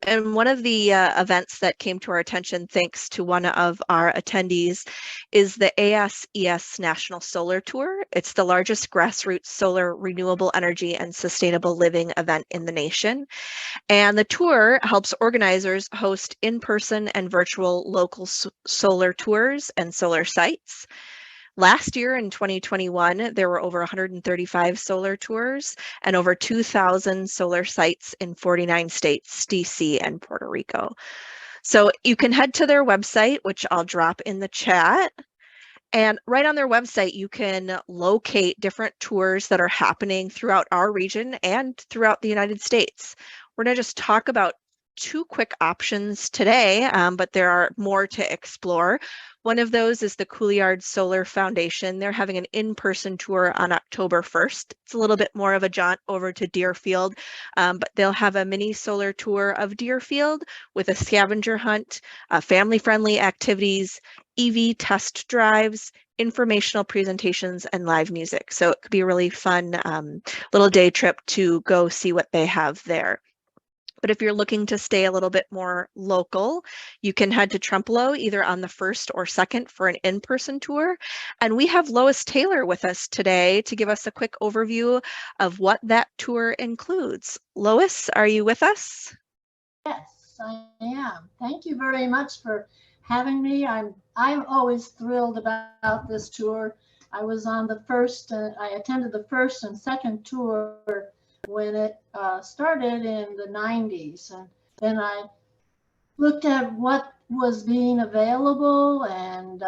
And one of the events that came to our attention, thanks to one of our attendees, is the ASES National Solar Tour. It's the largest grassroots solar renewable energy and sustainable living event in the nation. And the tour helps organizers host in-person and virtual local solar tours and solar sites. Last year in 2021, there were over 135 solar tours and over 2,000 solar sites in 49 states, DC, and Puerto Rico. So you can head to their website, which I'll drop in the chat. And right on their website, you can locate different tours that are happening throughout our region and throughout the United States. We're going to just talk about two quick options today, but there are more to explore. One of those is the Couliard Solar Foundation. They're having an in-person tour on October 1st. It's a little bit more of a jaunt over to Deerfield, but they'll have a mini solar tour of Deerfield with a scavenger hunt, family-friendly activities, EV test drives, informational presentations, and live music. So it could be a really fun little day trip to go see what they have there. But if you're looking to stay a little bit more local, you can head to Trempealeau either on the 1st or 2nd for an in-person tour. And we have Lois Taylor with us today to give us a quick overview of what that tour includes. Lois, are you with us? Yes, I am. Thank you very much for having me. I'm always thrilled about this tour. I was on the first, I attended the first and second tour when it started in the 90s. And then I looked at what was being available and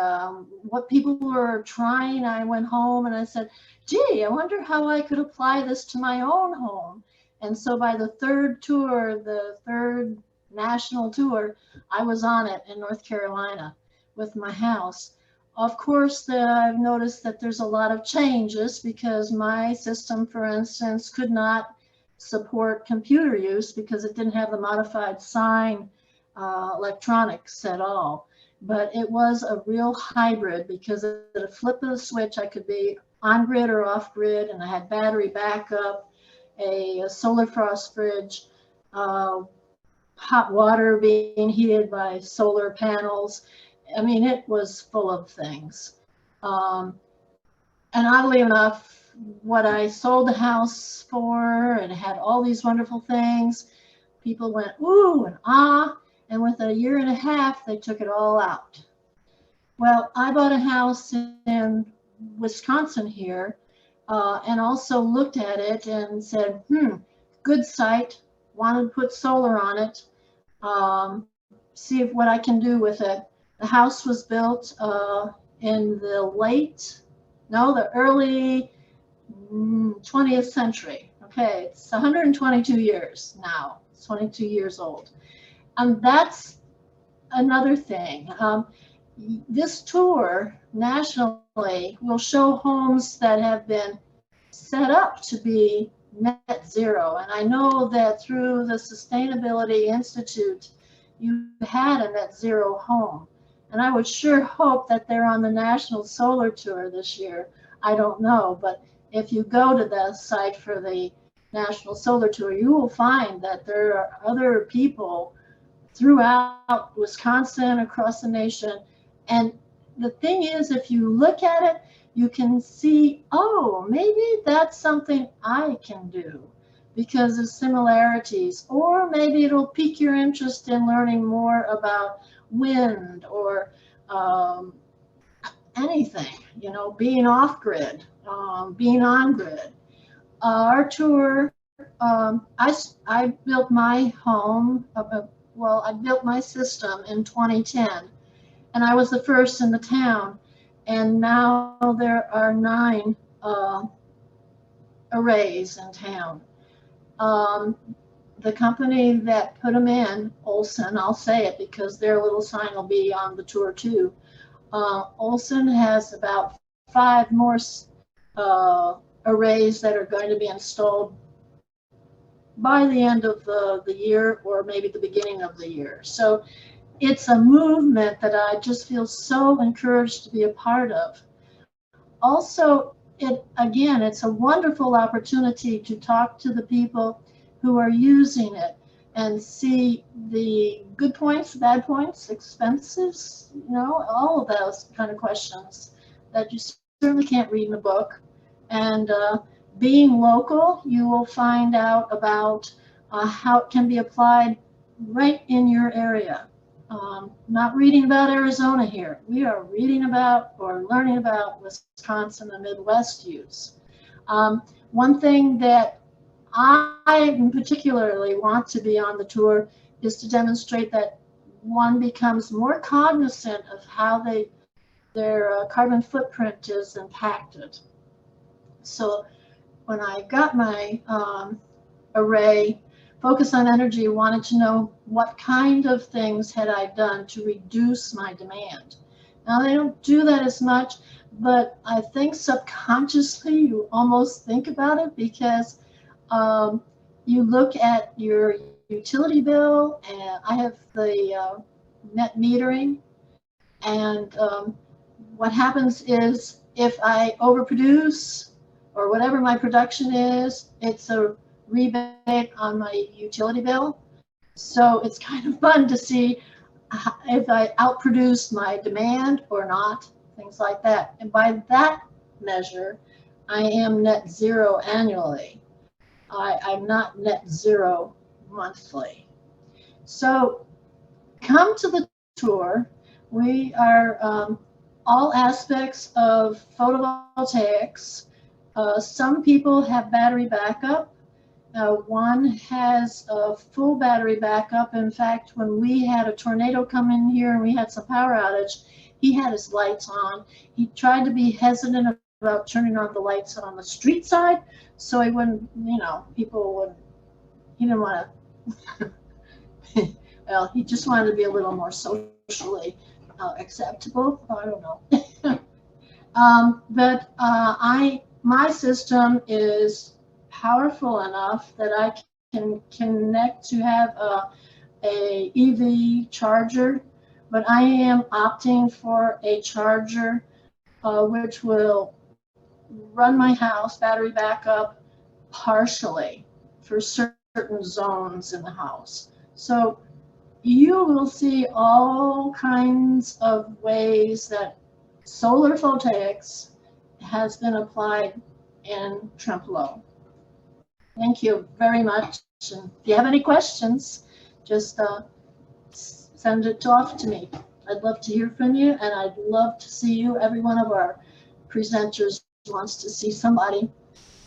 what people were trying. I went home and I said, gee, I wonder how I could apply this to my own home. And so by the third tour, the third national tour, I was on it in North Carolina with my house. Of course, I've noticed that there's a lot of changes because my system, for instance, could not support computer use because it didn't have the modified sine electronics at all. But it was a real hybrid because at a flip of the switch, I could be on grid or off grid, and I had battery backup, a solar frost fridge, hot water being heated by solar panels. I mean, it was full of things. And oddly enough, what I sold the house for, and had all these wonderful things, people went, ooh, and ah, and within a year and a half, they took it all out. Well, I bought a house in Wisconsin here, and also looked at it and said, good site, wanted to put solar on it, see what I can do with it. The house was built in the early 20th century. Okay, it's 122 years now. It's 22 years old. And that's another thing. This tour nationally will show homes that have been set up to be net zero. And I know that through the Sustainability Institute, you had a net zero home. And I would sure hope that they're on the National Solar Tour this year. I don't know, but if you go to the site for the National Solar Tour, you will find that there are other people throughout Wisconsin, across the nation. And the thing is, if you look at it, you can see, oh, maybe that's something I can do because of similarities. Or maybe it'll pique your interest in learning more about wind or anything, being off grid, being on grid. Our tour, I built my home, I built my system in 2010, and I was the first in the town. And now there are 9 arrays in town. The company that put them in, Olson, I'll say it because their little sign will be on the tour too. Olson has about 5 more arrays that are going to be installed by the end of the year, or maybe the beginning of the year. So it's a movement that I just feel so encouraged to be a part of. Also, it's a wonderful opportunity to talk to the people who are using it. and see the good points, bad points, expenses, all of those kind of questions that you certainly can't read in a book. And being local, you will find out about how it can be applied right in your area. Not reading about Arizona here. We are reading about or learning about Wisconsin and Midwest use. One thing that I particularly want to be on the tour is to demonstrate that one becomes more cognizant of how their carbon footprint is impacted. So when I got my array, Focus on Energy wanted to know what kind of things had I done to reduce my demand. Now they don't do that as much, but I think subconsciously you almost think about it because you look at your utility bill, and I have the net metering, and what happens is if I overproduce or whatever my production is, it's a rebate on my utility bill. So it's kind of fun to see if I outproduce my demand or not, things like that. And by that measure, I am net zero annually. I'm not net zero monthly. So come to the tour. We are all aspects of photovoltaics. Some people have battery backup. One has a full battery backup. In fact, when we had a tornado come in here and we had some power outage, he had his lights on. He tried to be hesitant about turning on the lights on the street side, so he wouldn't, people would, he didn't want to, well, he just wanted to be a little more socially acceptable. I don't know. But my system is powerful enough that I can connect to have a EV charger, but I am opting for a charger which will run my house battery backup partially for certain zones in the house. So you will see all kinds of ways that solar photovoltaics has been applied in Trempealeau. Thank you very much. And if you have any questions, just send it off to me. I'd love to hear from you, and I'd love to see you. Every one of our presenters wants to see somebody.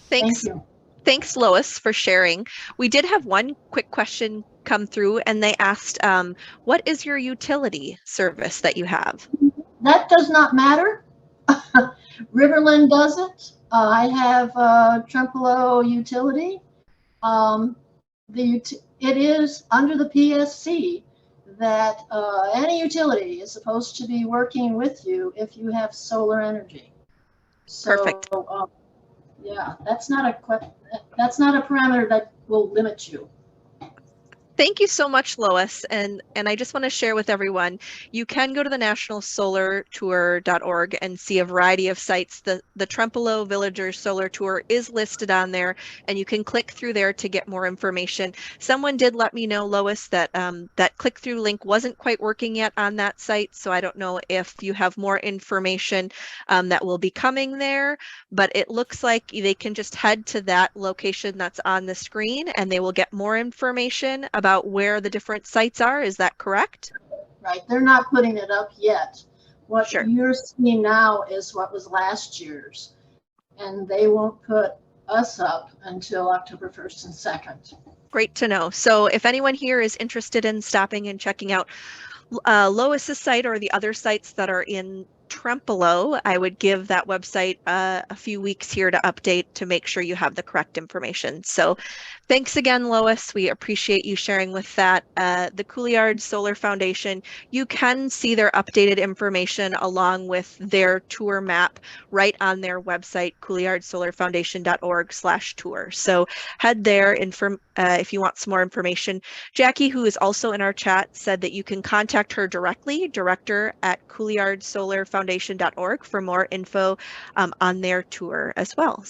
Thanks. Thank you. Thanks, Lois, for sharing. We did have one quick question come through, and they asked, what is your utility service that you have? That does not matter. Riverland doesn't. I have Trempealeau Utility. It is under the PSC that any utility is supposed to be working with you if you have solar energy. So, Perfect. Yeah, that's not a parameter that will limit you. Thank you so much, Lois. And I just want to share with everyone, you can go to the nationalsolartour.org and see a variety of sites. The Trempealeau Villagers Solar Tour is listed on there, and you can click through there to get more information. Someone did let me know, Lois, that that click-through link wasn't quite working yet on that site, so I don't know if you have more information that will be coming there, but it looks like they can just head to that location that's on the screen, and they will get more information about where the different sites are. Is that correct? Right. They're not putting it up yet. What Sure. you're seeing now is what was last year's, and they won't put us up until October 1st and 2nd. Great to know. So if anyone here is interested in stopping and checking out Lois's site or the other sites that are in Trempealeau, I would give that website a few weeks here to update to make sure you have the correct information. So thanks again, Lois. We appreciate you sharing with that. The Couillard Solar Foundation, you can see their updated information along with their tour map right on their website, couillardsolarfoundation.org/tour. So head there if you want some more information. Jackie, who is also in our chat, said that you can contact her directly, director@couillardsolarfoundation.org, for more info on their tour as well.